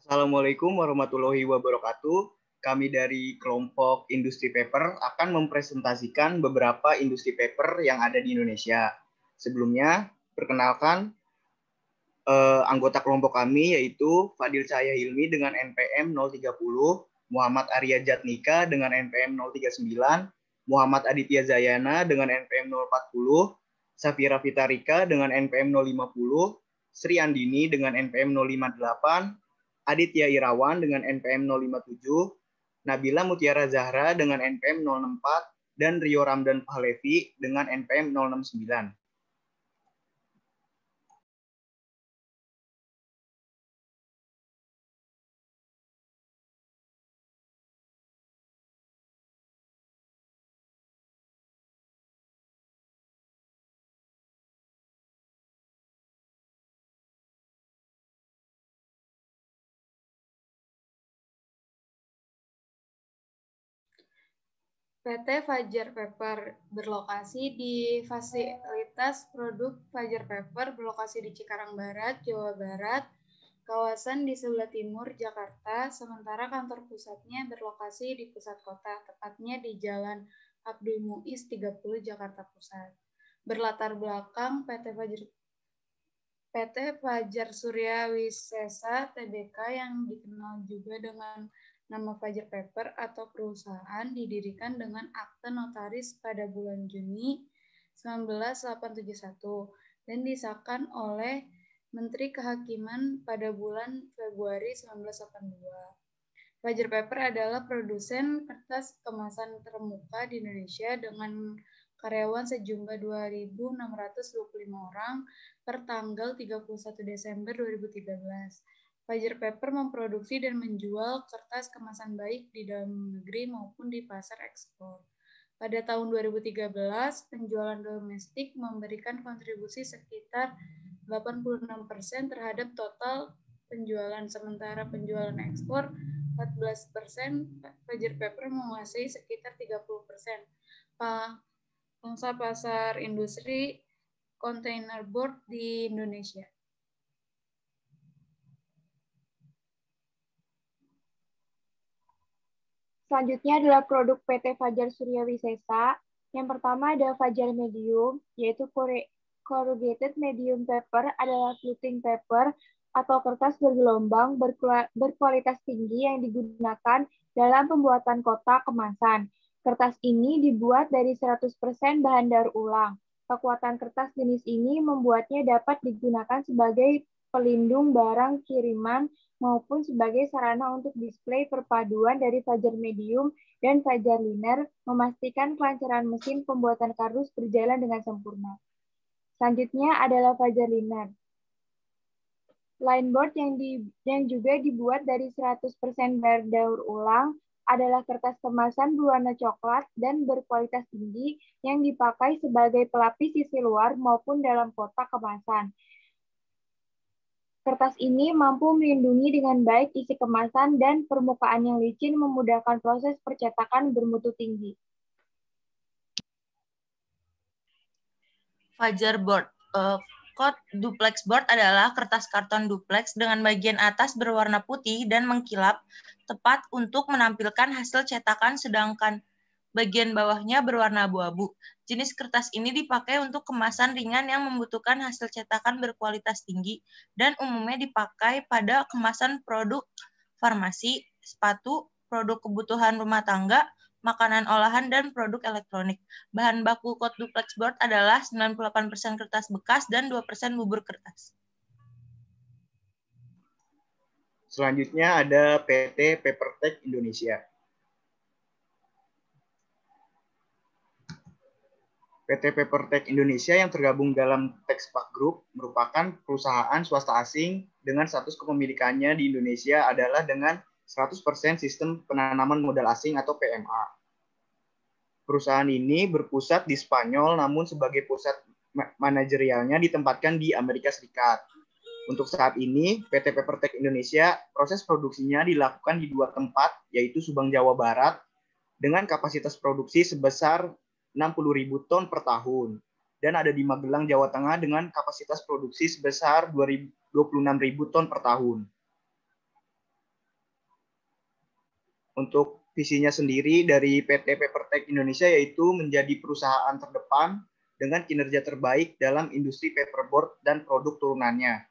Assalamualaikum warahmatullahi wabarakatuh. Kami dari kelompok Industri Paper akan mempresentasikan beberapa industri paper yang ada di Indonesia. Sebelumnya, perkenalkan anggota kelompok kami yaitu Fadil Cahaya Hilmi dengan NPM 030, Muhammad Arya Jatnika dengan NPM 039, Muhammad Aditya Zayana dengan NPM 040, Safira Fitarika dengan NPM 050, Sri Andini dengan NPM 058, Aditya Irawan dengan NPM 057, Nabila Mutiara Zahra dengan NPM 064, dan Rio Ramdan Pahlevi dengan NPM 069. PT Fajar Paper berlokasi di fasilitas produk Fajar Paper berlokasi di Cikarang Barat, Jawa Barat, kawasan di sebelah timur Jakarta, sementara kantor pusatnya berlokasi di pusat kota, tepatnya di Jalan Abdul Muiz 30 Jakarta Pusat. Berlatar belakang PT Fajar Surya Wisesa Tbk yang dikenal juga dengan nama Fajar Paper atau perusahaan didirikan dengan akte notaris pada bulan Juni 1971 dan disahkan oleh Menteri Kehakiman pada bulan Februari 1982. Fajar Paper adalah produsen kertas kemasan terkemuka di Indonesia dengan karyawan sejumlah 2.625 orang per tanggal 31 Desember 2013. Fajar Paper memproduksi dan menjual kertas kemasan baik di dalam negeri maupun di pasar ekspor. Pada tahun 2013, penjualan domestik memberikan kontribusi sekitar 86% terhadap total penjualan, sementara penjualan ekspor 14%, Fajar Paper menguasai sekitar 30%. Pangsa pasar industri container board di Indonesia. Selanjutnya adalah produk PT Fajar Surya Wisesa. Yang pertama ada Fajar Medium, yaitu corrugated medium paper adalah fluting paper atau kertas bergelombang berkualitas tinggi yang digunakan dalam pembuatan kotak kemasan. Kertas ini dibuat dari 100% bahan daur ulang. Kekuatan kertas jenis ini membuatnya dapat digunakan sebagai pelindung barang kiriman maupun sebagai sarana untuk display perpaduan dari Fajar Medium dan Fajar Liner, memastikan kelancaran mesin pembuatan kardus berjalan dengan sempurna. Selanjutnya adalah Fajar Liner. Lineboard yang juga dibuat dari 100% daur ulang adalah kertas kemasan berwarna coklat dan berkualitas tinggi yang dipakai sebagai pelapis sisi luar maupun dalam kotak kemasan. Kertas ini mampu melindungi dengan baik isi kemasan dan permukaan yang licin memudahkan proses percetakan bermutu tinggi. Fajar Board. Code duplex board adalah kertas karton duplex dengan bagian atas berwarna putih dan mengkilap, tepat untuk menampilkan hasil cetakan, sedangkan bagian bawahnya berwarna abu-abu. Jenis kertas ini dipakai untuk kemasan ringan yang membutuhkan hasil cetakan berkualitas tinggi dan umumnya dipakai pada kemasan produk farmasi, sepatu, produk kebutuhan rumah tangga, makanan olahan, dan produk elektronik. Bahan baku Code duplex board adalah 98% kertas bekas dan 2% bubur kertas. Selanjutnya ada PT Papertech Indonesia. PT Papertech Indonesia yang tergabung dalam Texpac Group merupakan perusahaan swasta asing dengan status kepemilikannya di Indonesia adalah dengan 100% sistem penanaman modal asing atau PMA. Perusahaan ini berpusat di Spanyol namun sebagai pusat manajerialnya ditempatkan di Amerika Serikat. Untuk saat ini, PT Papertech Indonesia proses produksinya dilakukan di 2 tempat, yaitu Subang, Jawa Barat, dengan kapasitas produksi sebesar 60.000 ton per tahun. Dan ada di Magelang, Jawa Tengah dengan kapasitas produksi sebesar 26.000 ton per tahun. Untuk visinya sendiri dari PT Papertech Indonesia yaitu menjadi perusahaan terdepan dengan kinerja terbaik dalam industri paperboard dan produk turunannya.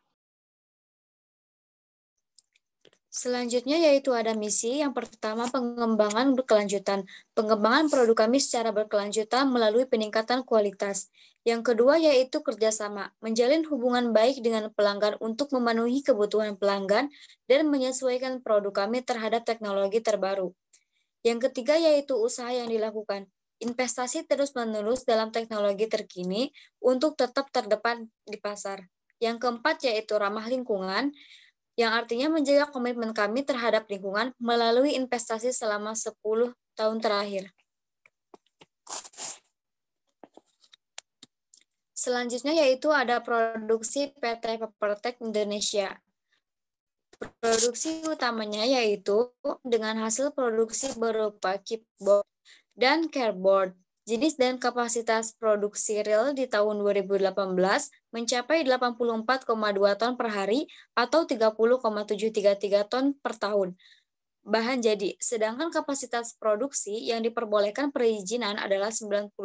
Selanjutnya yaitu ada misi. Yang pertama, pengembangan berkelanjutan. Pengembangan produk kami secara berkelanjutan melalui peningkatan kualitas. Yang kedua yaitu kerjasama. Menjalin hubungan baik dengan pelanggan untuk memenuhi kebutuhan pelanggan dan menyesuaikan produk kami terhadap teknologi terbaru. Yang ketiga yaitu usaha yang dilakukan. Investasi terus-menerus dalam teknologi terkini untuk tetap terdepan di pasar. Yang keempat yaitu ramah lingkungan, yang artinya menjaga komitmen kami terhadap lingkungan melalui investasi selama 10 tahun terakhir. Selanjutnya yaitu ada produksi PT Papertech Indonesia. Produksi utamanya yaitu dengan hasil produksi berupa chipboard dan careboard. Jenis dan kapasitas produksi real di tahun 2018 mencapai 84,2 ton per hari atau 30,733 ton per tahun bahan jadi, sedangkan kapasitas produksi yang diperbolehkan perizinan adalah 97,5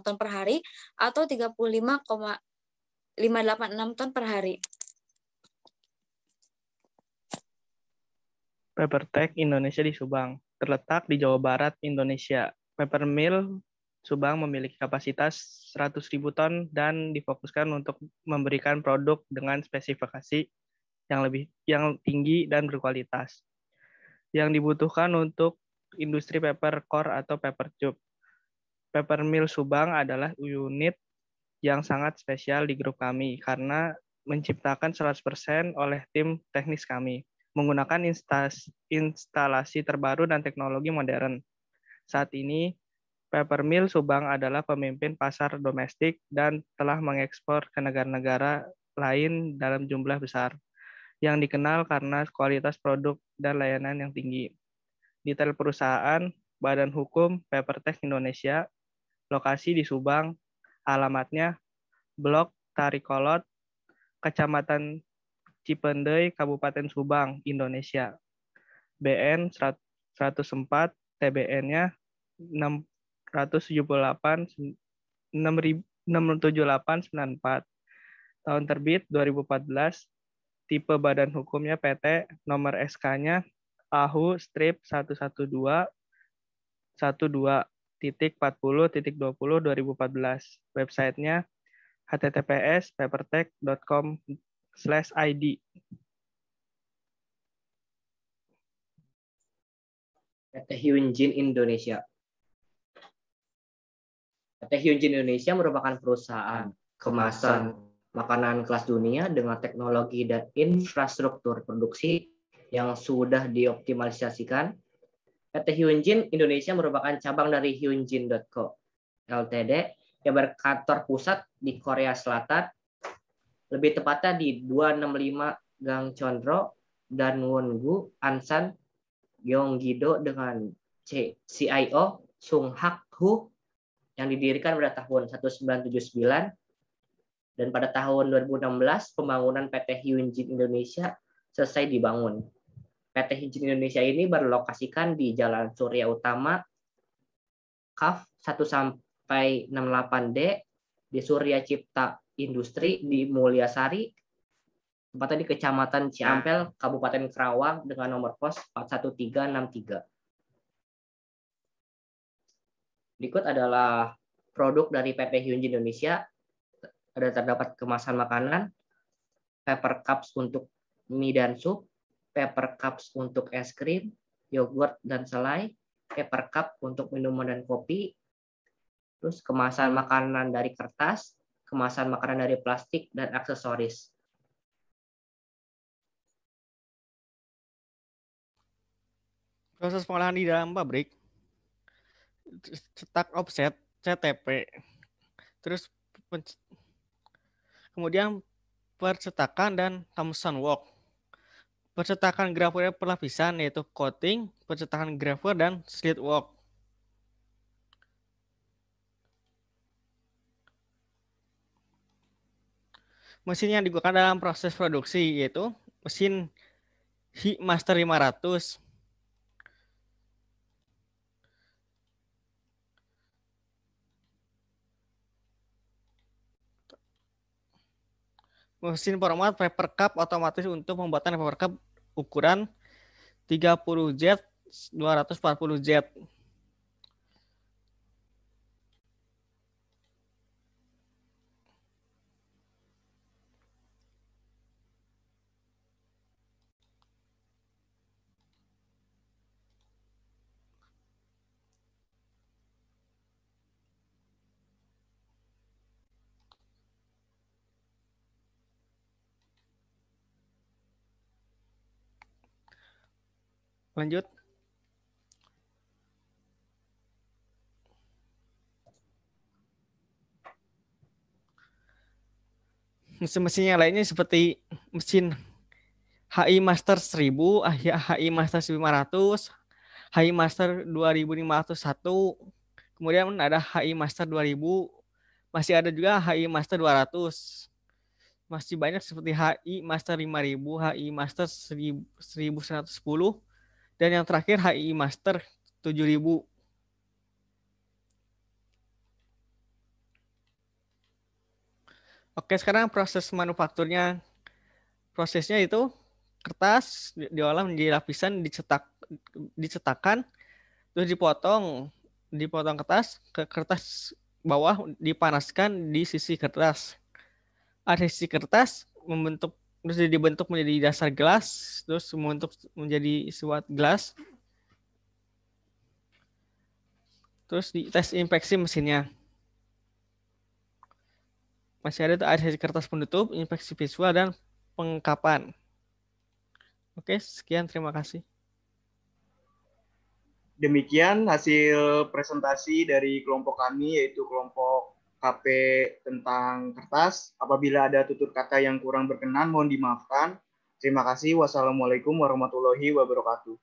ton per hari atau 35,586 ton per hari. Papertech Indonesia di Subang, terletak di Jawa Barat, Indonesia. Paper Mill Subang memiliki kapasitas 100.000 ton dan difokuskan untuk memberikan produk dengan spesifikasi yang tinggi dan berkualitas. Yang dibutuhkan untuk industri paper core atau paper tube. Paper Mill Subang adalah unit yang sangat spesial di grup kami karena menciptakan 100% oleh tim teknis kami menggunakan instalasi terbaru dan teknologi modern. Saat ini, Paper Mill Subang adalah pemimpin pasar domestik dan telah mengekspor ke negara-negara lain dalam jumlah besar, yang dikenal karena kualitas produk dan layanan yang tinggi. Detail perusahaan, Badan Hukum Papertech Indonesia, lokasi di Subang, alamatnya Blok Tarikolot, Kecamatan Cipendei, Kabupaten Subang, Indonesia. BN 104, TBN-nya 67894. Tahun terbit 2014, tipe badan hukumnya PT, nomor SK-nya AHU strip 112.40.2014. Websitenya https://papertech.com/id. PT Hyunjin Indonesia. PT Hyunjin Indonesia merupakan perusahaan kemasan makanan kelas dunia dengan teknologi dan infrastruktur produksi yang sudah dioptimalisasikan. PT Hyunjin Indonesia merupakan cabang dari Hyunjin.co Ltd yang berkantor pusat di Korea Selatan, lebih tepatnya di 265 Gang Chondro dan Wongu, Ansan, Gyeonggi-do dengan CIO Sung Hak Hu yang didirikan pada tahun 1979, dan pada tahun 2016 pembangunan PT Hyunjin Indonesia selesai dibangun. PT Hyunjin Indonesia ini berlokasikan di Jalan Surya Utama, KAF 1-68D, di Surya Cipta Industri di Mulyasari, tempatnya di Kecamatan Ciampel, Kabupaten Karawang dengan nomor pos 41363. Berikut adalah produk dari PT Hyunjin Indonesia. Ada terdapat kemasan makanan, paper cups untuk mie dan sup, paper cups untuk es krim, yogurt dan selai, paper cup untuk minuman dan kopi, terus kemasan makanan dari kertas, kemasan makanan dari plastik, dan aksesoris. Proses pengolahan di dalam pabrik, cetak offset, CTP, terus kemudian percetakan dan Thomson Walk. Percetakan gravure perlapisan yaitu coating, percetakan gravure dan slit walk. Mesin yang digunakan dalam proses produksi yaitu mesin Heat Master 500. mesin format paper cup otomatis untuk pembuatan paper cup ukuran 30Z 240Z. Lanjut. Mesin-mesin yang lainnya seperti mesin HI Master 1000, HI Master 1500, HI Master 2501, kemudian ada HI Master 2000, masih ada juga HI Master 200. Masih banyak seperti HI Master 5000, HI Master 1110, dan yang terakhir HI Master 7000. Oke, sekarang proses manufakturnya. Prosesnya itu kertas diolah menjadi lapisan, dicetakkan, terus dipotong kertas, ke kertas bawah dipanaskan di sisi kertas. Ada sisi kertas terus dibentuk menjadi dasar gelas, terus membentuk menjadi suat gelas. Terus dites infeksi mesinnya. Masih ada sisi kertas penutup, infeksi visual, dan pengkapan. Oke, sekian, terima kasih. Demikian hasil presentasi dari kelompok kami, yaitu kelompok KP tentang kertas. Apabila ada tutur kata yang kurang berkenan, mohon dimaafkan. Terima kasih. Wassalamualaikum warahmatullahi wabarakatuh.